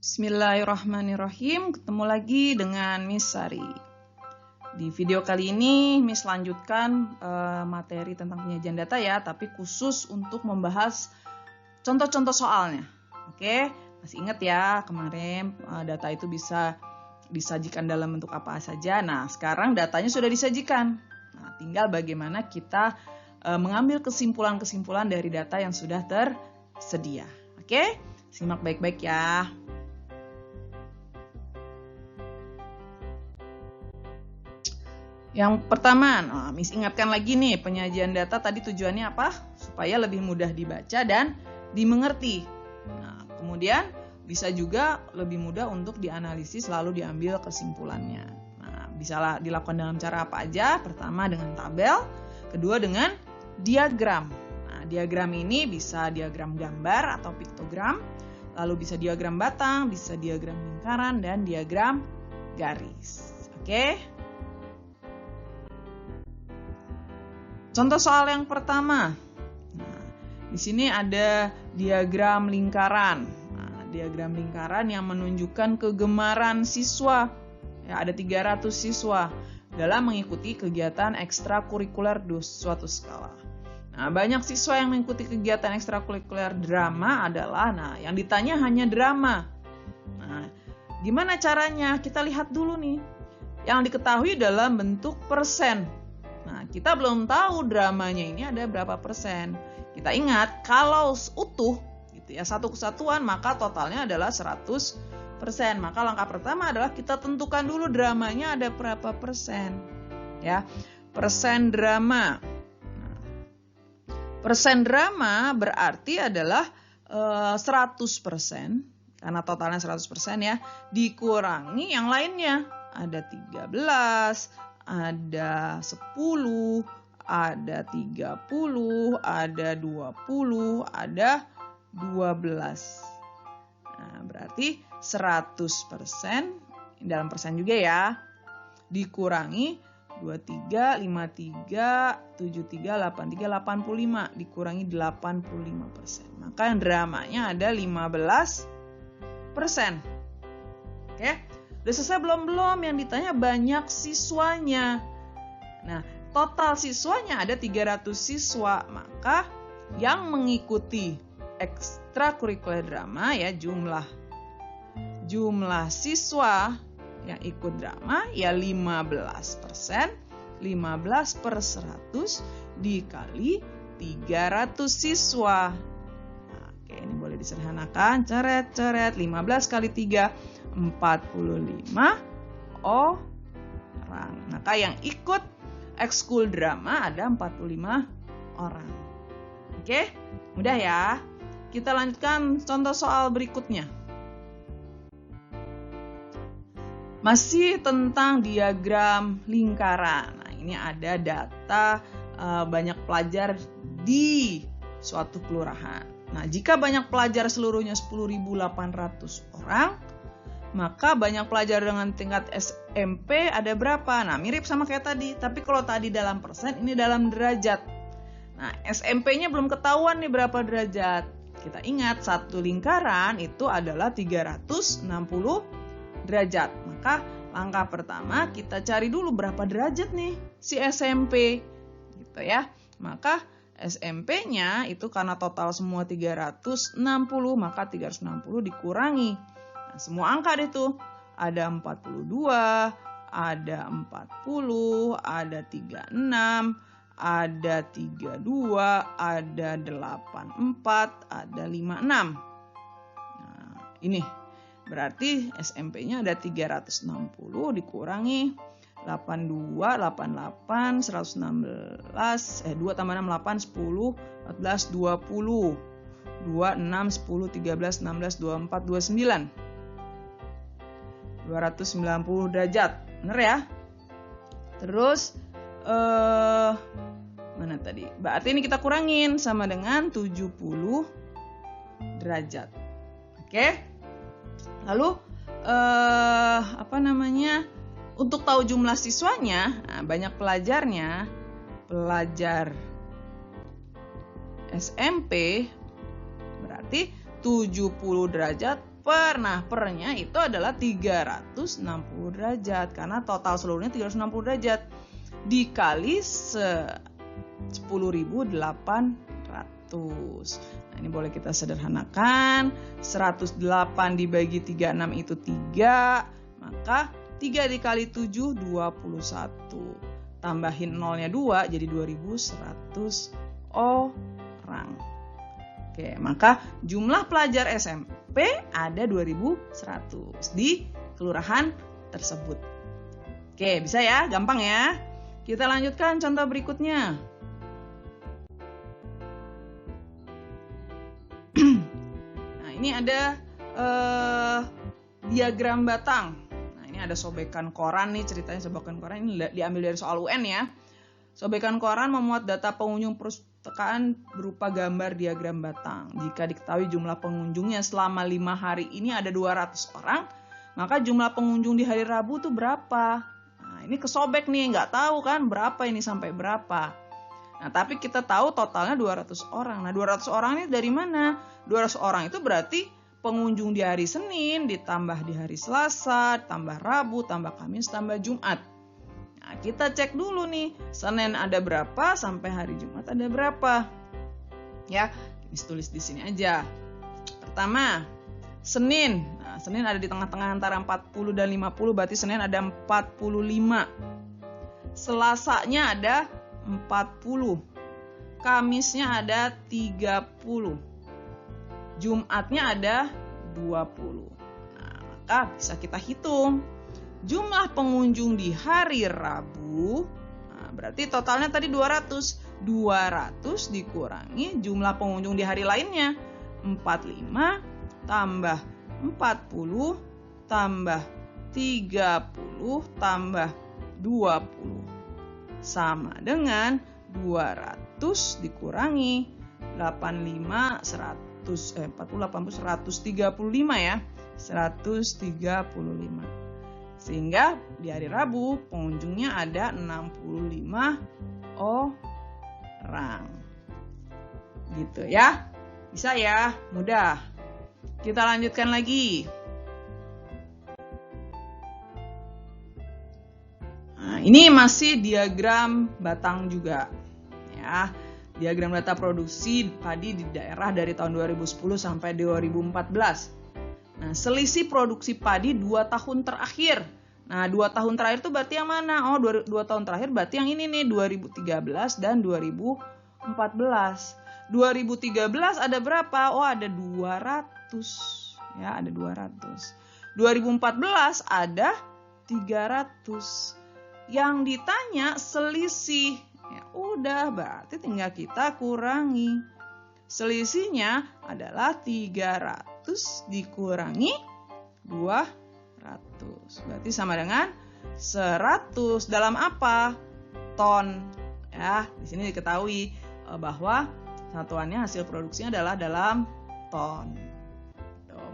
Bismillahirrahmanirrahim, ketemu lagi dengan Miss Sari. Di video kali ini Miss lanjutkan materi tentang penyajian data ya, tapi khusus untuk membahas contoh-contoh soalnya. Oke, masih ingat ya kemarin data itu bisa disajikan dalam bentuk apa saja. Nah, sekarang datanya sudah disajikan. Nah, tinggal bagaimana kita mengambil kesimpulan-kesimpulan dari data yang sudah tersedia. Oke, simak baik-baik ya. Yang pertama, Miss ingatkan lagi nih, penyajian data tadi tujuannya apa? Supaya lebih mudah dibaca dan dimengerti. Nah, kemudian bisa juga lebih mudah untuk dianalisis lalu diambil kesimpulannya. Nah, bisa dilakukan dalam cara apa aja? Pertama dengan tabel, kedua dengan diagram. Nah, diagram ini bisa diagram gambar atau piktogram, lalu bisa diagram batang, bisa diagram lingkaran, dan diagram garis. Oke? Contoh soal yang pertama. Nah, di sini ada diagram lingkaran. Nah, diagram lingkaran yang menunjukkan kegemaran siswa. Ya, ada 300 siswa dalam mengikuti kegiatan ekstrakurikuler di suatu skala. Nah, banyak siswa yang mengikuti kegiatan ekstrakurikuler drama adalah, yang ditanya hanya drama. Nah, gimana caranya? Kita lihat dulu nih. Yang diketahui dalam bentuk persen. Nah, kita belum tahu dramanya ini ada berapa persen. Kita ingat, kalau utuh, gitu ya, satu kesatuan, maka totalnya adalah 100%. Maka langkah pertama adalah kita tentukan dulu dramanya ada berapa persen. Ya, persen drama. Nah, persen drama berarti adalah 100%, karena totalnya 100% ya, dikurangi yang lainnya. Ada 13, ada 10, ada 30, ada 20, ada 12. Nah, berarti 100% dalam persen juga ya. Dikurangi 23, 53, 73, 83, 85. Dikurangi 85%. Maka yang dramanya ada 15%. Oke? Udah selesai belum? Yang ditanya banyak siswanya. Nah, total siswanya ada 300 siswa. Maka yang mengikuti ekstrakurikuler drama ya jumlah siswa yang ikut drama ya 15%. 15 per 100 dikali 300 siswa. Nah, oke, ini boleh disederhanakan. Coret. 15 kali 3. 45 orang. Maka yang ikut ekskul drama ada 45 orang. Oke, mudah ya. Kita lanjutkan contoh soal berikutnya. Masih tentang diagram lingkaran. Nah, ini ada data banyak pelajar di suatu kelurahan. Nah, jika banyak pelajar seluruhnya 10.800 orang, maka banyak pelajar dengan tingkat SMP ada berapa? Nah, mirip sama kayak tadi. Tapi kalau tadi dalam persen, ini dalam derajat. Nah, SMP-nya belum ketahuan nih berapa derajat. Kita ingat, satu lingkaran itu adalah 360 derajat. Maka langkah pertama kita cari dulu berapa derajat nih si SMP. Gitu ya. Maka SMP-nya itu karena total semua 360, maka 360 dikurangi. Nah, semua angka deh tuh. Ada 42, ada 40, ada 36, ada 32, ada 84, ada 56. Nah, ini berarti SMP-nya ada 360 dikurangi 82, 88, 116, 2 tambah 6, 8, 10, 14, 20, 2, 6, 10, 13, 16, 24, 29. 290 derajat. Bener ya? Terus mana tadi? Berarti ini kita kurangin sama dengan 70 derajat. Oke? Lalu untuk tahu jumlah siswanya, banyak pelajarnya, pelajar SMP berarti 70 derajat per. Nah, pernya itu adalah 360 derajat karena total seluruhnya 360 derajat dikali 10.800. Nah, ini boleh kita sederhanakan. 108 dibagi 36 itu 3, maka 3 dikali 7 21. Tambahin nolnya 2 jadi 2100 orang. Oke, maka jumlah pelajar SMP ada 2100 di kelurahan tersebut. Oke, bisa ya? Gampang ya? Kita lanjutkan contoh berikutnya. Nah, ini ada diagram batang. Nah, ini ada sobekan koran nih, ceritanya sobekan koran ini diambil dari soal UN ya. Sobekan koran memuat data pengunjung perpustakaan berupa gambar diagram batang. Jika diketahui jumlah pengunjungnya selama 5 hari ini ada 200 orang, maka jumlah pengunjung di hari Rabu itu berapa? Nah, ini kesobek nih, nggak tahu kan berapa ini sampai berapa. Nah, tapi kita tahu totalnya 200 orang. Nah, 200 orang ini dari mana? 200 orang itu berarti pengunjung di hari Senin, ditambah di hari Selasa, tambah Rabu, tambah Kamis, tambah Jumat. Nah, kita cek dulu nih, Senin ada berapa sampai hari Jumat ada berapa. Ya, ini tulis di sini aja. Pertama, Senin. Nah, Senin ada di tengah-tengah antara 40 dan 50, berarti Senin ada 45. Selasanya ada 40. Kamisnya ada 30. Jumatnya ada 20. Nah, maka bisa kita hitung. Jumlah pengunjung di hari Rabu, nah berarti totalnya tadi 200. 200 dikurangi jumlah pengunjung di hari lainnya. 45 tambah 40 tambah 30 tambah 20. Sama dengan 200 dikurangi 85, 100, 40, 80, 135 ya. 135. Sehingga di hari Rabu pengunjungnya ada 65 orang. Gitu ya. Bisa ya? Mudah. Kita lanjutkan lagi. Nah, ini masih diagram batang juga. Ya. Diagram data produksi padi di daerah dari tahun 2010 sampai 2014. Nah, selisih produksi padi 2 tahun terakhir. Nah, 2 tahun terakhir itu berarti yang mana? Oh, 2 tahun terakhir berarti yang ini nih, 2013 dan 2014. 2013 ada berapa? Oh, ada 200. Ya, ada 200. 2014 ada 300. Yang ditanya selisih. Ya, udah, berarti tinggal kita kurangi. Selisihnya adalah 300 dikurangi 200. Berarti sama dengan 100 dalam apa? Ton. Ya, di sini diketahui bahwa satuannya hasil produksinya adalah dalam ton.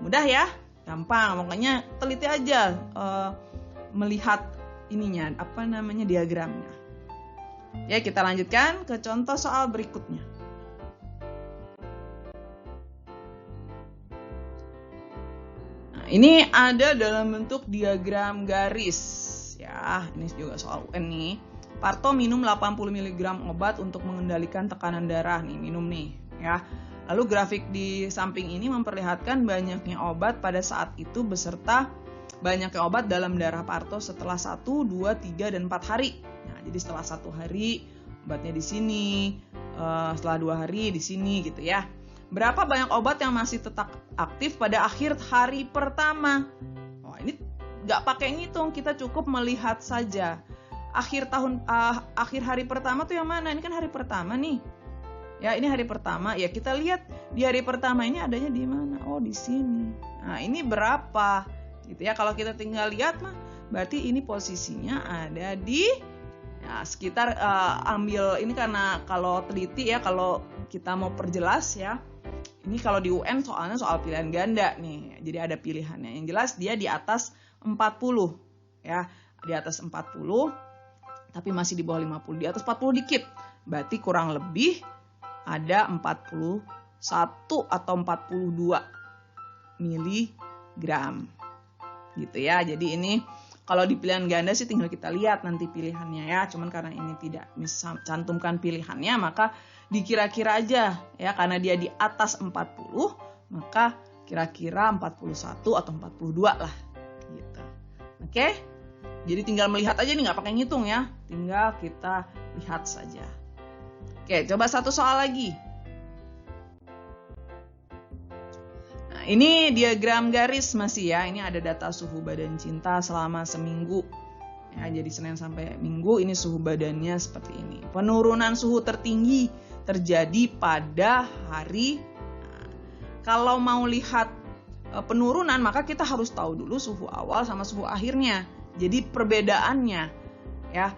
Mudah ya? Gampang. Makanya teliti aja melihat ininya, diagramnya. Ya, kita lanjutkan ke contoh soal berikutnya. Ini ada dalam bentuk diagram garis. Ya, ini juga soal UN nih. Parto minum 80 mg obat untuk mengendalikan tekanan darah nih, minum nih, ya. Lalu grafik di samping ini memperlihatkan banyaknya obat pada saat itu beserta banyaknya obat dalam darah Parto setelah 1, 2, 3 dan 4 hari. Nah, jadi setelah 1 hari obatnya di sini, setelah 2 hari di sini gitu ya. Berapa banyak obat yang masih tetap aktif pada akhir hari pertama? Oh, ini nggak pakai ngitung, kita cukup melihat saja. Akhir hari pertama tuh yang mana? Ini kan hari pertama nih. Ya, ini hari pertama. Ya, kita lihat di hari pertama ini adanya di mana? Oh, di sini. Nah, ini berapa? Gitu ya. Kalau kita tinggal lihat mah, berarti ini posisinya ada di ya, sekitar ambil ini karena kalau teliti ya, kalau kita mau perjelas ya. Ini kalau di UN soalnya soal pilihan ganda nih. Jadi ada pilihannya. Yang jelas dia di atas 40 ya. Di atas 40 tapi masih di bawah 50. Di atas 40 dikit. Berarti kurang lebih ada 41 atau 42 ml gram. Gitu ya. Jadi ini kalau di pilihan ganda sih tinggal kita lihat nanti pilihannya ya. Cuman karena ini tidak cantumkan pilihannya, maka dikira-kira aja ya. Karena dia di atas 40, maka kira-kira 41 atau 42 lah. Gitu. Oke? Jadi tinggal melihat aja nih, nggak pakai ngitung ya. Tinggal kita lihat saja. Oke, coba satu soal lagi. Nah, ini diagram garis masih ya. Ini ada data suhu badan Cinta selama seminggu. Ya, jadi Senin sampai Minggu ini suhu badannya seperti ini. Penurunan suhu tertinggi terjadi pada hari. Nah, kalau mau lihat penurunan, maka kita harus tahu dulu suhu awal sama suhu akhirnya. Jadi perbedaannya ya.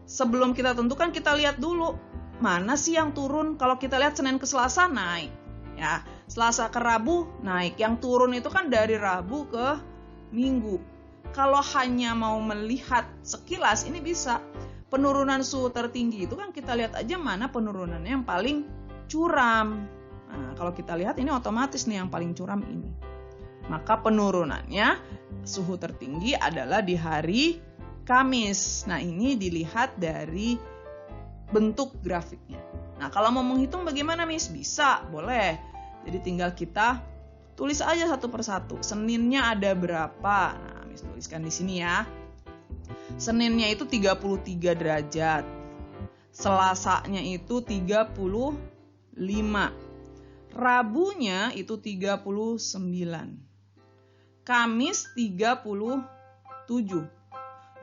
Sebelum kita tentukan, kita lihat dulu mana sih yang turun. Kalau kita lihat Senin ke Selasa naik ya, Selasa ke Rabu naik. Yang turun itu kan dari Rabu ke Minggu. Kalau hanya mau melihat sekilas, ini bisa penurunan suhu tertinggi itu kan kita lihat aja mana penurunannya yang paling curam. Nah, kalau kita lihat ini otomatis nih yang paling curam ini. Maka penurunannya suhu tertinggi adalah di hari Kamis. Nah, ini dilihat dari bentuk grafiknya. Nah, kalau mau menghitung bagaimana, Miss? Bisa, boleh. Jadi tinggal kita tulis aja satu persatu. Seninnya ada berapa? Nah, Miss tuliskan di sini ya. Seninnya itu 33 derajat. Selasanya itu 35. Rabunya itu 39. Kamis 37.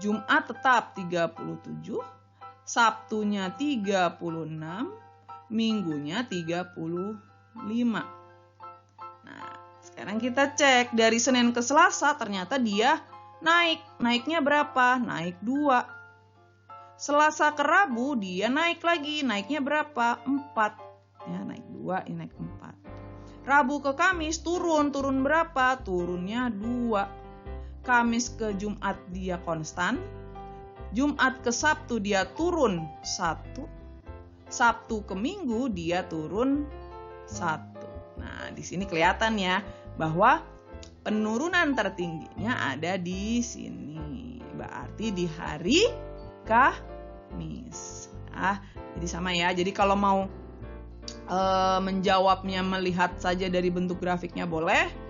Jumat tetap 37. Sabtunya 36, Minggunya 35. Nah, sekarang kita cek dari Senin ke Selasa, ternyata dia naik. Naiknya berapa? Naik 2. Selasa ke Rabu dia naik lagi. Naiknya berapa? 4. Ya, naik 2, ini naik 4. Rabu ke Kamis turun. Turun berapa? Turunnya 2. Kamis ke Jumat dia konstan. Jumat ke Sabtu dia turun 1. Sabtu ke Minggu dia turun 1. Nah, di sini kelihatan ya bahwa penurunan tertingginya ada di sini. Berarti di hari Kamis. Jadi sama ya. Jadi kalau mau menjawabnya melihat saja dari bentuk grafiknya boleh.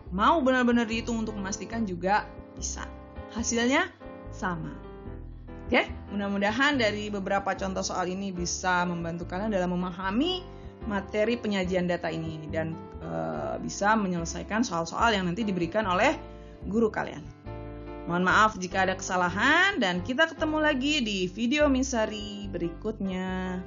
Mau benar-benar dihitung untuk memastikan juga bisa. Hasilnya sama. Oke, mudah-mudahan dari beberapa contoh soal ini bisa membantu kalian dalam memahami materi penyajian data ini dan bisa menyelesaikan soal-soal yang nanti diberikan oleh guru kalian. Mohon maaf jika ada kesalahan dan kita ketemu lagi di video Miss Sari berikutnya.